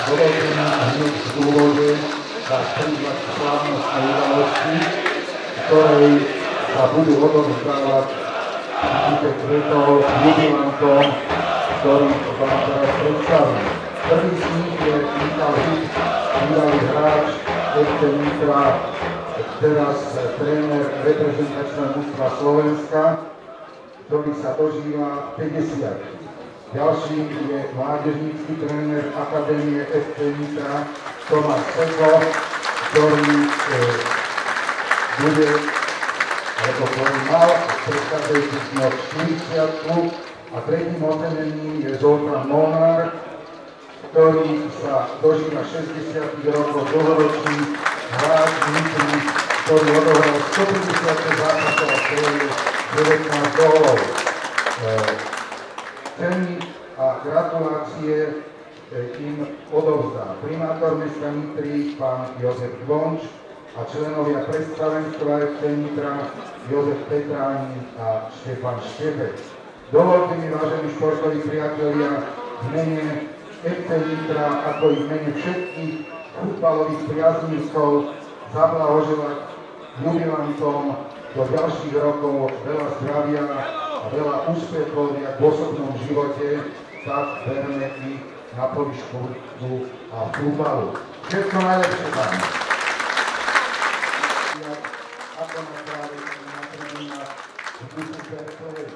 dovolte mi hneď v úvode vás prizvať k slávnostnej udalosti, ktorej sa budú odovzdávať určite kvetov jubilantom, ktorých vám teraz predstavím. Prvý z nich je Michal Hit, bývalý hráč FC Nitra, teraz tréner reprezentačného mužstva Slovenska, ktorý sa dožíva 50. Ďalším je mládežnícky tréner Akadémie FC Nitra Tomáš Seko, ktorý bude, alebo ktorý mal v predchádzajúcich dňoch 40. A tretím ocenením je Zoltán Molnár, ktorý sa dožíva 60 rokov, dlhoročný hráč Nitry, ktorý odohral 150 zápasov a strelil 19 gólov. Ceny a gratulácie im odovzdá primátor mesta Nitry, pán Jozef Dvonč, a členovia predstavenstva FC Nitra, Jozef Petráni a Štefan Štepec. Dovolte mi, vážení športoví priatelia, v mene FC Nitra, ako i v mene všetkých futbalových priazníkov, zablahoželať jubilantom do ďalších rokov veľa zdravia a veľa úspechov v osobnom živote, tak verme ich na poli športu a futbalu. Všetko najlepšie vám. Ako na práve na tribúnach v duchu fair play.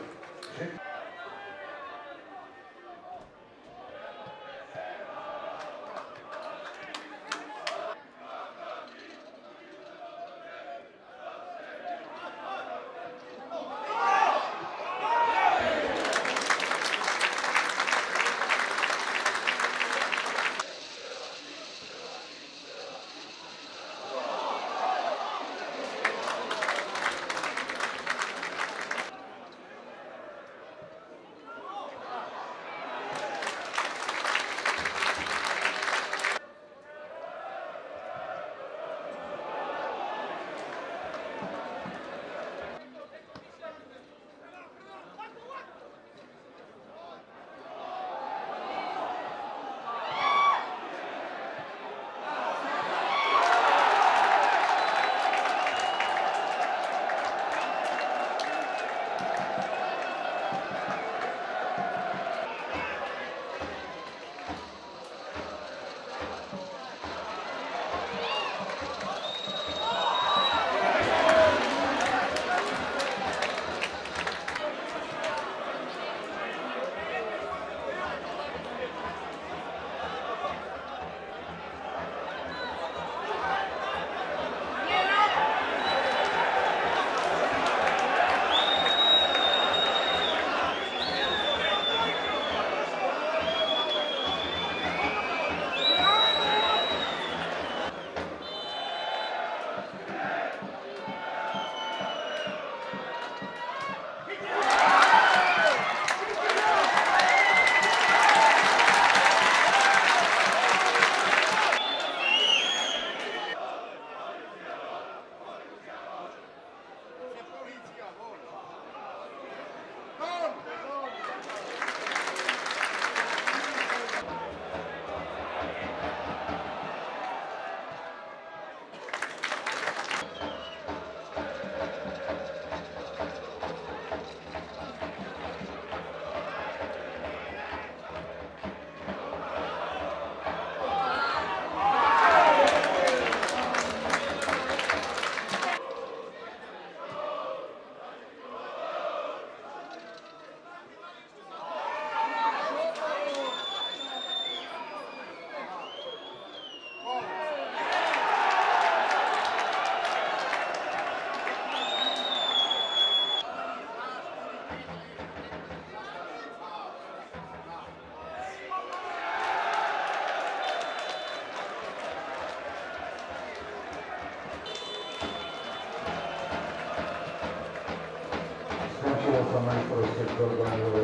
Skončilo sa najprv sektor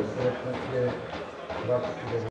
stretnutie.